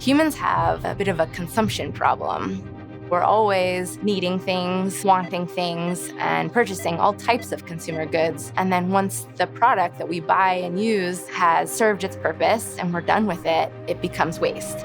Humans have a bit of a consumption problem. We're always needing things, wanting things, and purchasing all types of consumer goods. And then once the product that we buy and use has served its purpose and we're done with it, it becomes waste.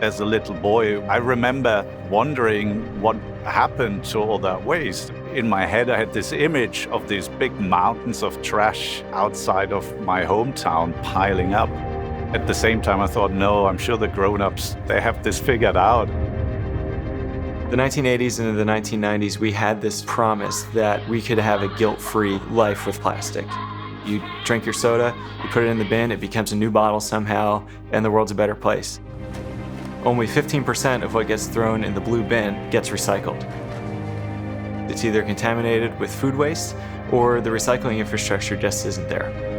As a little boy, I remember wondering what happened to all that waste. In my head, I had this image of these big mountains of trash outside of my hometown piling up. At the same time, I thought, no, I'm sure the grown-ups, they have this figured out. The 1980s and the 1990s, we had this promise that we could have a guilt-free life with plastic. You drink your soda, you put it in the bin, it becomes a new bottle somehow, and the world's a better place. Only 15% of what gets thrown in the blue bin gets recycled. It's either contaminated with food waste, or the recycling infrastructure just isn't there.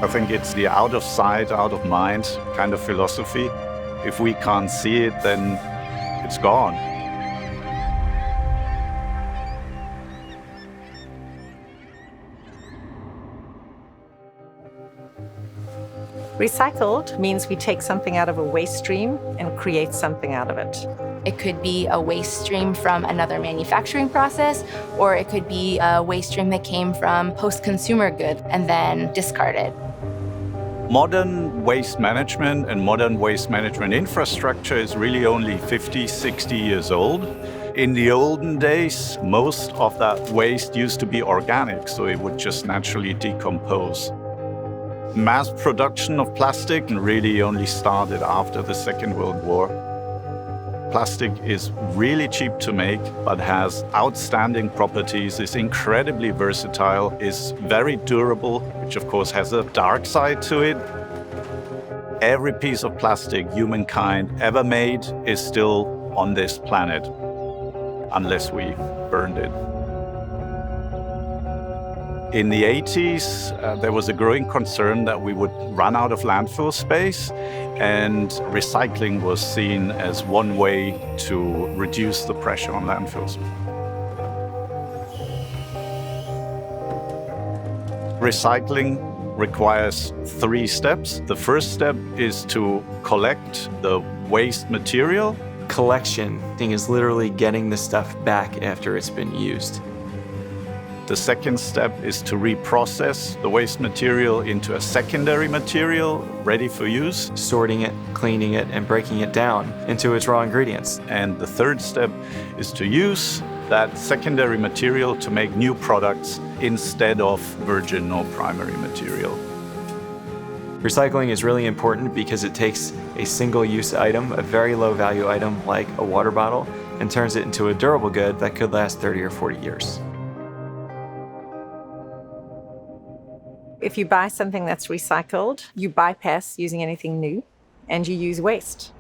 I think it's the out of sight, out of mind kind of philosophy. If we can't see it, then it's gone. Recycled means we take something out of a waste stream and create something out of it. It could be a waste stream from another manufacturing process, or it could be a waste stream that came from post-consumer good and then discarded. Modern waste management and modern waste management infrastructure is really only 50, 60 years old. In the olden days, most of that waste used to be organic, so it would just naturally decompose. Mass production of plastic really only started after the Second World War. Plastic is really cheap to make, but has outstanding properties, is incredibly versatile, is very durable, which of course has a dark side to it. Every piece of plastic humankind ever made is still on this planet, unless we burned it. In the 80s, there was a growing concern that we would run out of landfill space, and recycling was seen as one way to reduce the pressure on landfills. Recycling requires 3 steps. The first step is to collect the waste material. Collection is literally getting the stuff back after it's been used. The second step is to reprocess the waste material into a secondary material ready for use. Sorting it, cleaning it, and breaking it down into its raw ingredients. And the third step is to use that secondary material to make new products instead of virgin or primary material. Recycling is really important because it takes a single-use item, a very low-value item like a water bottle, and turns it into a durable good that could last 30 or 40 years. If you buy something that's recycled, you bypass using anything new, and you use waste.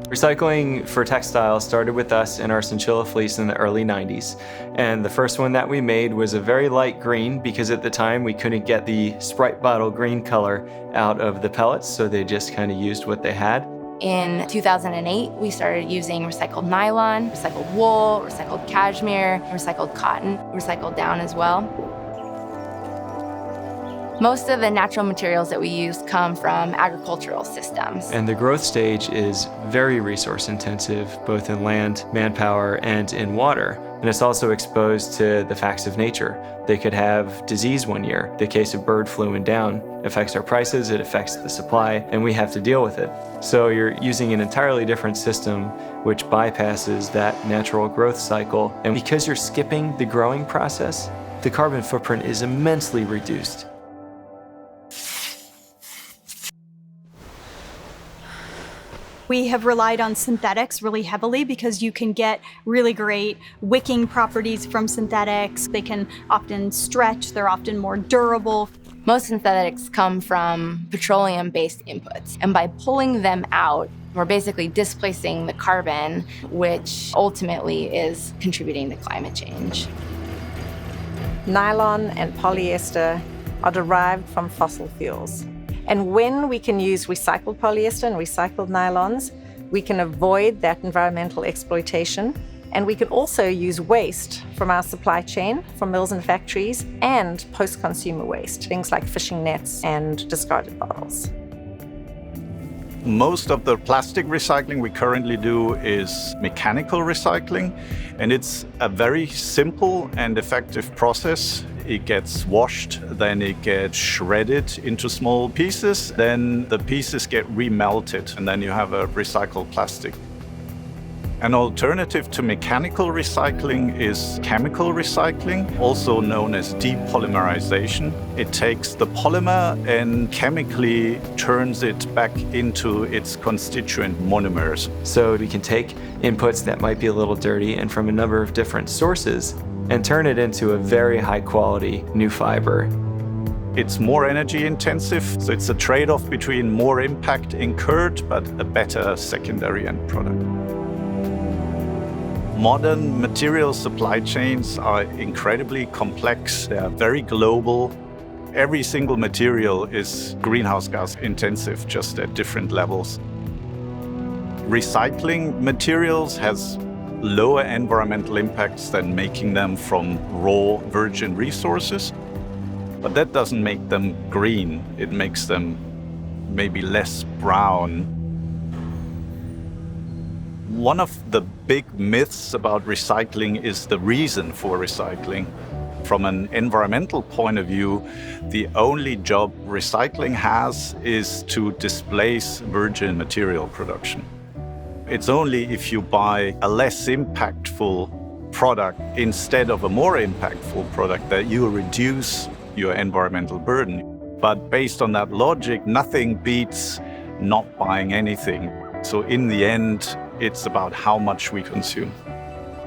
Recycling for textiles started with us in our chinchilla fleece in the early 90s. And the first one that we made was a very light green because at the time we couldn't get the Sprite bottle green color out of the pellets, so they just kind of used what they had. In 2008, we started using recycled nylon, recycled wool, recycled cashmere, recycled cotton, recycled down as well. Most of the natural materials that we use come from agricultural systems. And the growth stage is very resource intensive, both in land, manpower, and in water. And it's also exposed to the facts of nature. They could have disease one year. The case of bird flu and down affects our prices, it affects the supply, and we have to deal with it. So you're using an entirely different system which bypasses that natural growth cycle. And because you're skipping the growing process, the carbon footprint is immensely reduced. We have relied on synthetics really heavily because you can get really great wicking properties from synthetics. They can often stretch, they're often more durable. Most synthetics come from petroleum-based inputs, and by pulling them out, we're basically displacing the carbon, which ultimately is contributing to climate change. Nylon and polyester are derived from fossil fuels. And when we can use recycled polyester and recycled nylons, we can avoid that environmental exploitation And we can also use waste from our supply chain, from mills and factories, and post-consumer waste, things like fishing nets and discarded bottles. Most of the plastic recycling we currently do is mechanical recycling, and it's a very simple and effective process. It gets washed, then it gets shredded into small pieces, then the pieces get remelted, and then you have a recycled plastic. An alternative to mechanical recycling is chemical recycling, also known as depolymerization. It takes the polymer and chemically turns it back into its constituent monomers. So we can take inputs that might be a little dirty and from a number of different sources and turn it into a very high quality new fiber. It's more energy intensive, so it's a trade-off between more impact incurred but a better secondary end product. Modern material supply chains are incredibly complex. They are very global. Every single material is greenhouse gas intensive, just at different levels. Recycling materials has lower environmental impacts than making them from raw virgin resources. But that doesn't make them green. It makes them maybe less brown. One of the big myths about recycling is the reason for recycling. From an environmental point of view, the only job recycling has is to displace virgin material production. It's only if you buy a less impactful product instead of a more impactful product that you reduce your environmental burden. But based on that logic, nothing beats not buying anything. So in the end, it's about how much we consume.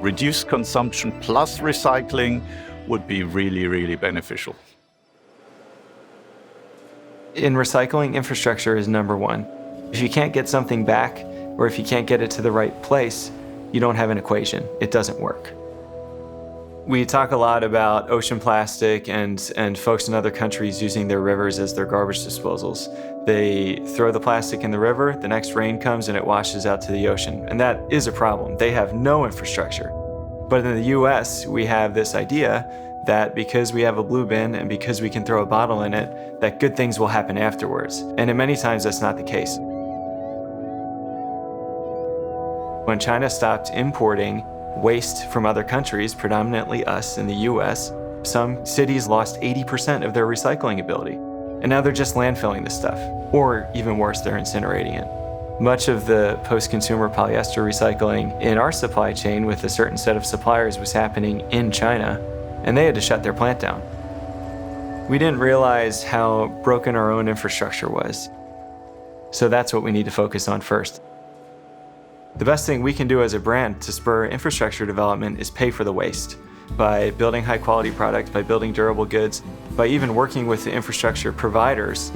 Reduced consumption plus recycling would be really, really beneficial. In recycling, infrastructure is number one. If you can't get something back, or if you can't get it to the right place, you don't have an equation. It doesn't work. We talk a lot about ocean plastic and folks in other countries using their rivers as their garbage disposals. They throw the plastic in the river, the next rain comes and it washes out to the ocean. And that is a problem. They have no infrastructure. But in the US, we have this idea that because we have a blue bin and because we can throw a bottle in it, that good things will happen afterwards. And in many times, that's not the case. When China stopped importing waste from other countries, predominantly us in the US, some cities lost 80% of their recycling ability. And now they're just landfilling this stuff. Or even worse, they're incinerating it. Much of the post-consumer polyester recycling in our supply chain with a certain set of suppliers was happening in China, and they had to shut their plant down. We didn't realize how broken our own infrastructure was. So that's what we need to focus on first. The best thing we can do as a brand to spur infrastructure development is pay for the waste by building high quality products, by building durable goods, by even working with the infrastructure providers.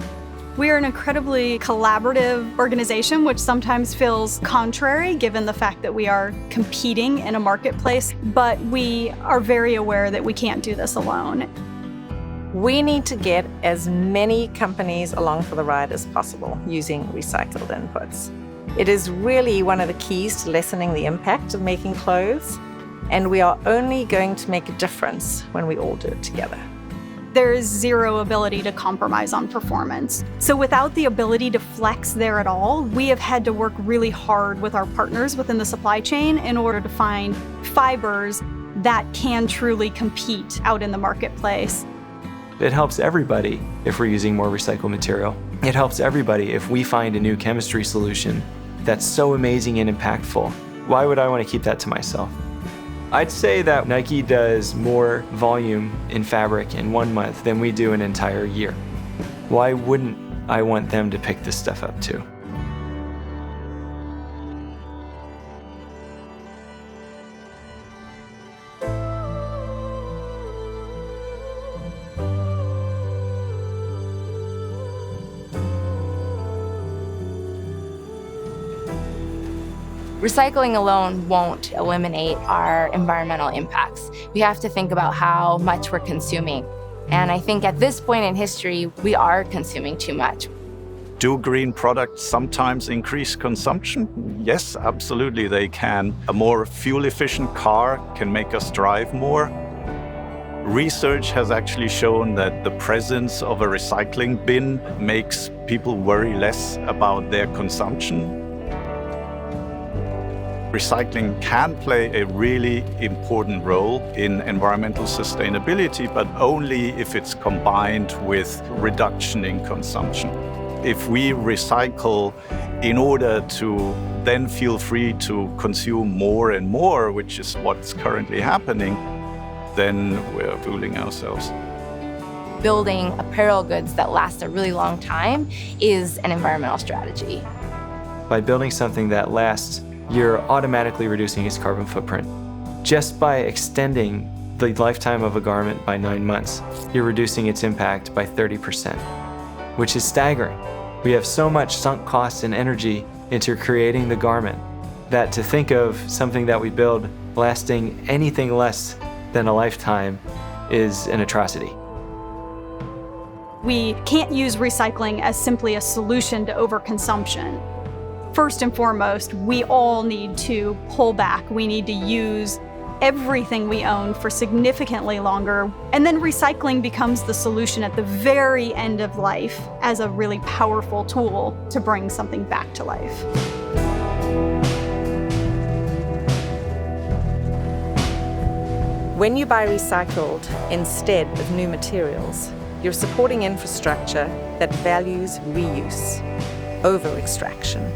We are an incredibly collaborative organization, which sometimes feels contrary given the fact that we are competing in a marketplace, but we are very aware that we can't do this alone. We need to get as many companies along for the ride as possible using recycled inputs. It is really one of the keys to lessening the impact of making clothes, and we are only going to make a difference when we all do it together. There is zero ability to compromise on performance. So without the ability to flex there at all, we have had to work really hard with our partners within the supply chain in order to find fibers that can truly compete out in the marketplace. It helps everybody if we're using more recycled material. It helps everybody if we find a new chemistry solution that's so amazing and impactful. Why would I want to keep that to myself? I'd say that Nike does more volume in fabric in 1 month than we do an entire year. Why wouldn't I want them to pick this stuff up too? Recycling alone won't eliminate our environmental impacts. We have to think about how much we're consuming. And I think at this point in history, we are consuming too much. Do green products sometimes increase consumption? Yes, absolutely they can. A more fuel-efficient car can make us drive more. Research has actually shown that the presence of a recycling bin makes people worry less about their consumption. Recycling can play a really important role in environmental sustainability, but only if it's combined with reduction in consumption. If we recycle in order to then feel free to consume more and more, which is what's currently happening, then we're fooling ourselves. Building apparel goods that last a really long time is an environmental strategy. By building something that lasts, you're automatically reducing its carbon footprint. Just by extending the lifetime of a garment by 9 months, you're reducing its impact by 30%, which is staggering. We have so much sunk cost and energy into creating the garment that to think of something that we build lasting anything less than a lifetime is an atrocity. We can't use recycling as simply a solution to overconsumption. First and foremost, we all need to pull back. We need to use everything we own for significantly longer. And then recycling becomes the solution at the very end of life as a really powerful tool to bring something back to life. When you buy recycled instead of new materials, you're supporting infrastructure that values reuse over extraction.